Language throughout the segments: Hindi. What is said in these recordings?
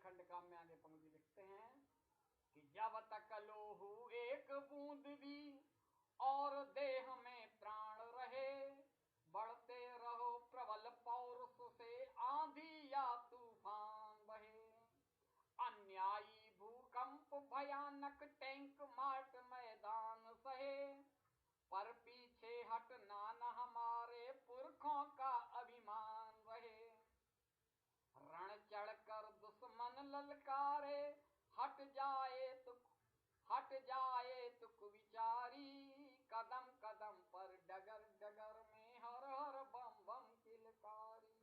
खंड काम में आगे पंक्ति लिखते हैं कि जब तक लोहू एक बूंद भी और देह में प्राण रहे, बढ़ते रहो प्रबल पौरुष से आंधी या तूफान बहे। अन्यायी भूकंप भयानक टैंक मार्ट मैदान सहे, पर पीछे हटना न हमारे पुरखों का अभिमान रहे। रण चढ़कर दुश्मन ललकारे, हट जाए तो कुविचारी, कदम कदम पर डगर डगर में हर हर बम बम किलकारी।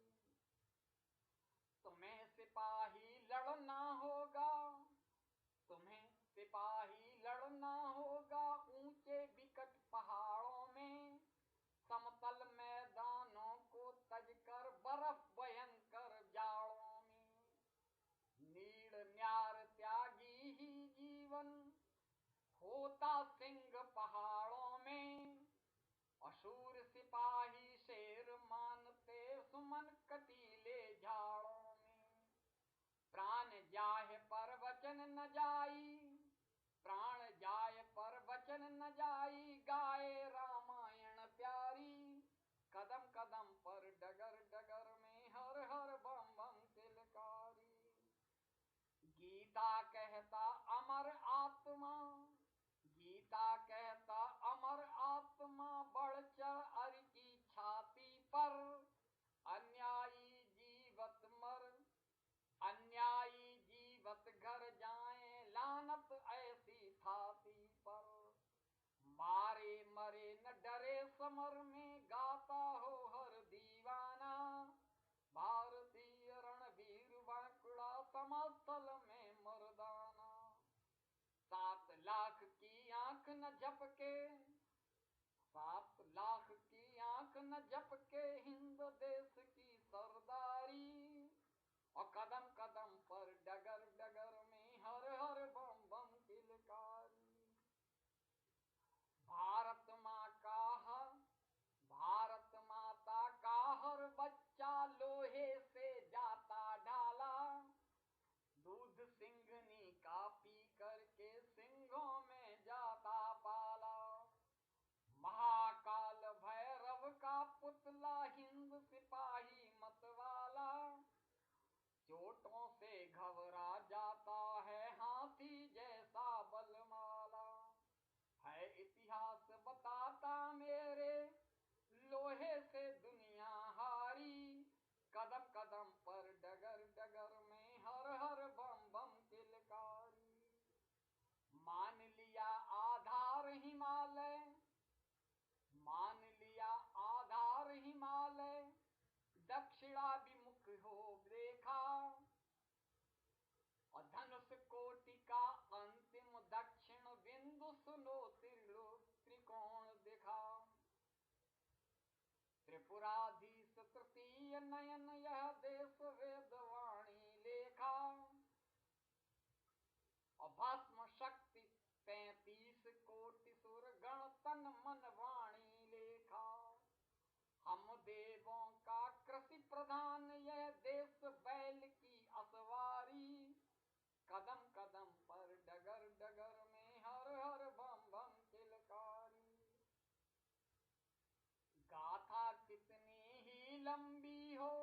तुम्हें सिपाही लड़ना होगा, तुम्हें सिपाही लड़ना होगा ऊंचे विकट पहाड़ों में, समतल मैदानों को तजकर बर्फ भयंकर जाड़ों में। नीड़ न्यार त्यागी ही जीवन होता सिंह पहाड़ों में, अशूर सिपाही शेर मानते सुमन कटीले झाड़ों में। प्राण जाए पर वचन न जाई, प्राण जाए पर वचन न जाई, गाए रामायण प्यारी, कदम कदम पर डगर डगर में हर हर बम बम किलकारी। गीता कहता अमर आत्मा, गीता कहता अमर आत्मा, बढ़ चढ़ अर की छाती पर, अन्यायी जीवत मर, अन्यायी जीवत घर जाए लानत ऐसी थाती पर। मारे मरे न डरे समर में, गाता हो हर दीवाना, भारतीय रणवीर बांकुड़ा समास्थल में मर्दाना। 7 लाख की आंख न झपके, 7 लाख की आंख न झपके हिंद देश की सरदारी, और कदम कदम पर डगर डगर में हर हर बम बम किलकारी। भारत माँ का भारत माता का हर बच्चा लोहे से जाता ढाला, दूध सिंघनी का पी करके सिंघों में जाता पाला। महाकाल भैरव का पुतला हिंद सिपाही मतवाला, चोटों से घबरा जाता है हाथी जैसा बलमाला। है इतिहास बताता मेरे लोहे से दुनिया हारी, कदम कदम पर डगर डगर में हर हर बम बम किलकारी। मान लिया आधार हिमालय, मान लिया आधार हिमालय, दक्षिणाभिमुख हो देखा, और धनुष कोटि का अंतिम दक्षिण बिंदु सुनो त्रिकोण दिखा। त्रिपुराधीश तृतीय नयन यह देश वेदवाणी लेखा, और भस्म शक्ति 33 कोटि सुर गण तन मन वाणी लेखा। हम देवों का कृषि प्रधान यह देश बैल की असवारी, कदम कदम पर डगर डगर में हर हर बम बम किलकारी। गाथा कितनी ही लंबी हो,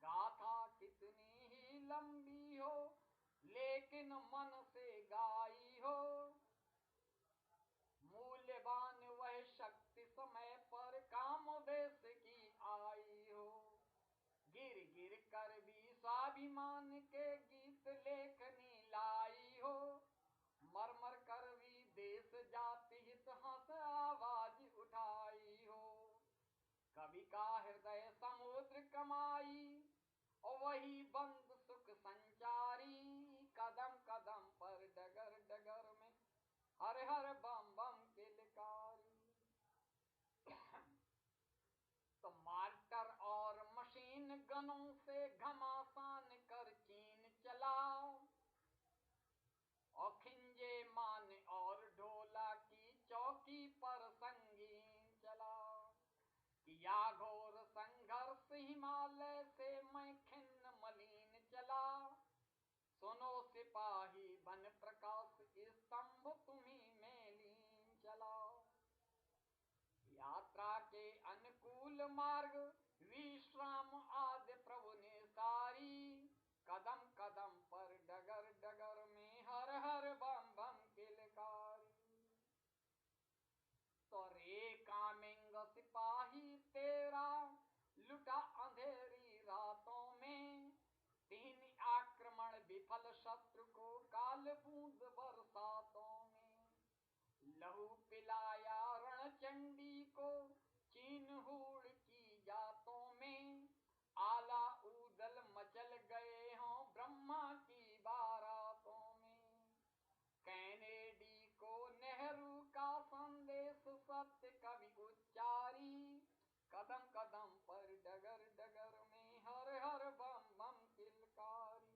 गाथा कितनी ही लंबी हो, लेकिन मन से गाई हो, मूल्यवान वह शक्ति समय पर काम देश की आई हो। गिर गिर कर भी स्वाभिमान के गीत लेखनी लाई हो, मर मर कर भी देश जाति हित हंस आवाज उठाई हो। कवि का हृदय समुद्र कमाई, और वही बंद सुख संचारी, कदम कदम पर डगर डगर में हर हर बम बम किलकारी। तो मार्टर और मशीन गनों से घमासान कर चीन चला, और खिंजे मान और ढोला की चौकी पर संगीन चला। किया घोर संघर्ष हिमालय से मैं खिन्न मलिन चला, मूल मार्ग विश्राम आदि प्रभु ने सारी, कदम कदम पर डगर डगर में हर हर बम बम किलकारी। तो रे कामेंग सिपाही तेरा लुटा अंधेरी रातों में, तीन आक्रमण विफल शत्रु को काल बूंद बरसातों में, लहू पिलाया रणचंडी को चीन हूड़ की जातों में, आला ऊदल मचल गए हों ब्रह्मा की बारातों में, कैनेडी को नेहरू का संदेश सत्य कवि उच्चारी, कदम कदम पर डगर डगर में हर हर बम बम किलकारी।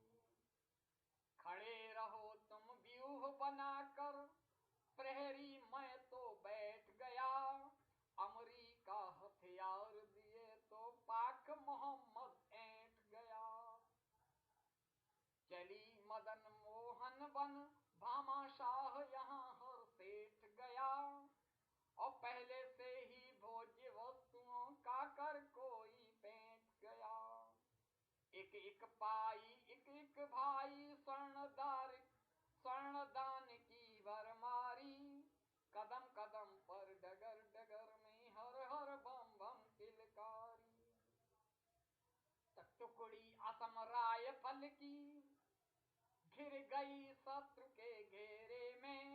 खड़े रहो तुम व्यूह बनाकर, प्रहरी मैं तो बैठ गया, अमरीका हथियार दिए तो पाक मोहम्मद ऐंठ गया। चली मदन मोहन बन भामाशाह यहाँ हर सेठ गया, और पहले से ही भोज्य वस्तुओं का कर कोई पैंठ गया। एक एक पाई एक एक भाई स्वर्णदान की भरमारी, कदम कदम पर डगर डगर में हर हर बम बम किलकारी। टुकड़ी असम रायफल की घिर गई शत्रु के घेरे में,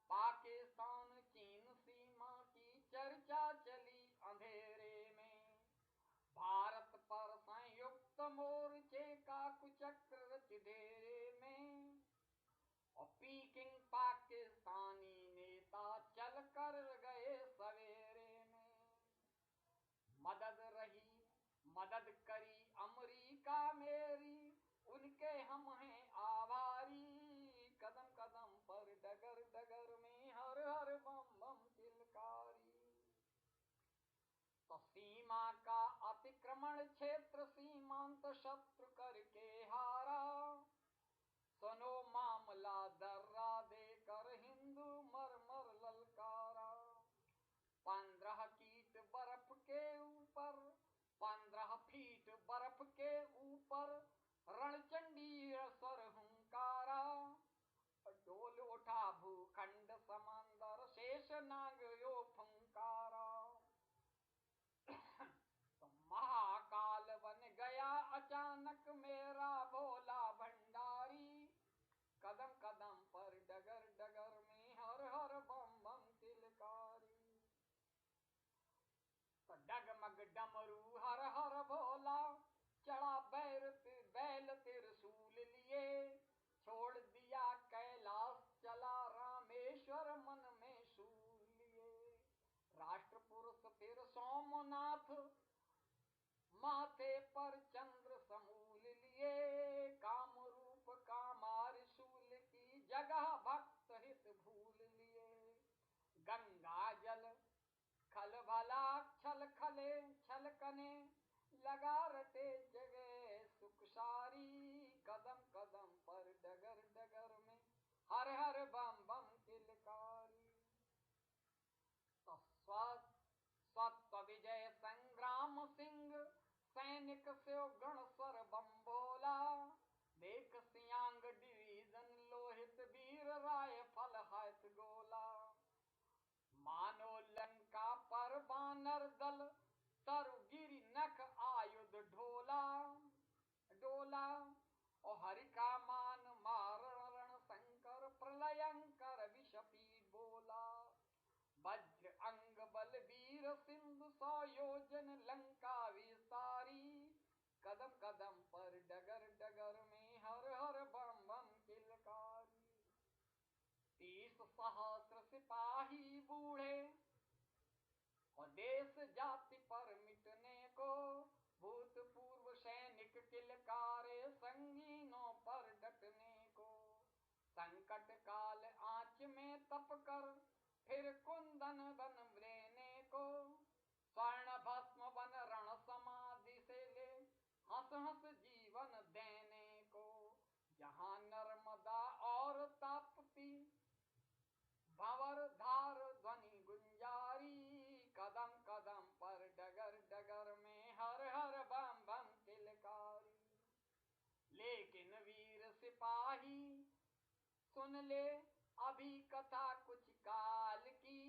पाकिस्तान चीन सीमा की चर्चा चली अंधेरे में, भारत पर संयुक्त मोर्चे का कुचक्र रच धेरे में, और पीकिंग पाकिस्तानी नेता चल कर गए सवेरे में। मदद करी अमरीका मेरी, उनके हम हैं आभारी, कदम कदम पर डगर डगर में हर हर बम बम किलकारी। तो सीमा का अतिक्रमण क्षेत्र सीमांत शत्रु करके हारा, सुनो मामला दर्रा देकर हिंदू मर मर ललकारा। 15 फीट बर्फ के ऊपर 15 फीट बर्फ के ऊपर रणचंडी स्वर हुंकारा, डोल उठा भूखंड समंदर शेष नाग यो फुंकारा। तो महाकाल बन गया अचानक मेरा भोला भंडारी, कदम कदम पर डगर डगर में हर हर बम बम किलकारी। तो डगमग डमरू हर हर भोला, चढ़ा बैल त्रिशूल लिए, छोड़ दिया कैलाश चला रामेश्वर मन में शूल लिए। राष्ट्र पुरुष फिर सोमनाथ माथे पर चंद्र समूल लिए, काम रूप कामार शूल की जगह भक्त हित भूल लिए। गंगा जल खल भला छल खले छल कने, लगा रटे जगह सुख सारी, कदम कदम पर डगर डगर में हर हर बम बम किलकारी। तो स्वत्व विजय संग्राम सिंह सैनिक से गण स्वर बम बोला, देख सियांग डिवीजन लोहित वीर रायफल हाथ गोला। मानो लंका पर बानर दल तरुगिरी नख आयुध ढोला डोला, और हरि का मान मारण रण शंकर प्रलयंकर विषपीठ बोला। वज्र अंग बल वीर सिंधु 100 योजन लंका विस्तारी, कदम कदम पर डगर डगर में हर हर बम बम किलकारी। 30 सहस्र सिपाही बूढ़े और देश जाति पर मिटने को, भूतपूर्व सैनिक किलकारे संगीनों पर डटने को। संकट काल आंच में तप कर फिर कुंदन बन लेने को, स्वर्ण भस्म बन रण समाधि से ले हंस हंस जीवन देने को। जहाँ नर्मदा और ताप्ती भंवर धार ध्वनि गुंजारी, कदम कदम पर डगर डगर सुन ले अभी कथा कुछ काल की,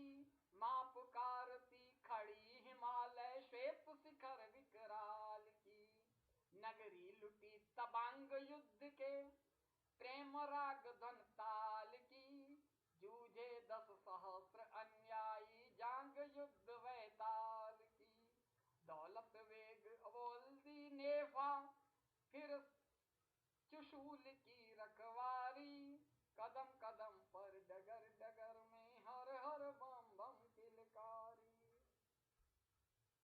माँ पुकारती खड़ी हिमालय श्वेत शिखर विकराल की। नगरी लुटी तबांग युद्ध के, प्रेम राग धन ताल की। जूझे 10 सहस्त्र अन्यायी, जांग युद्ध वैताल की। दौलत वेग बोल दी नेफा, फिर चुशूल की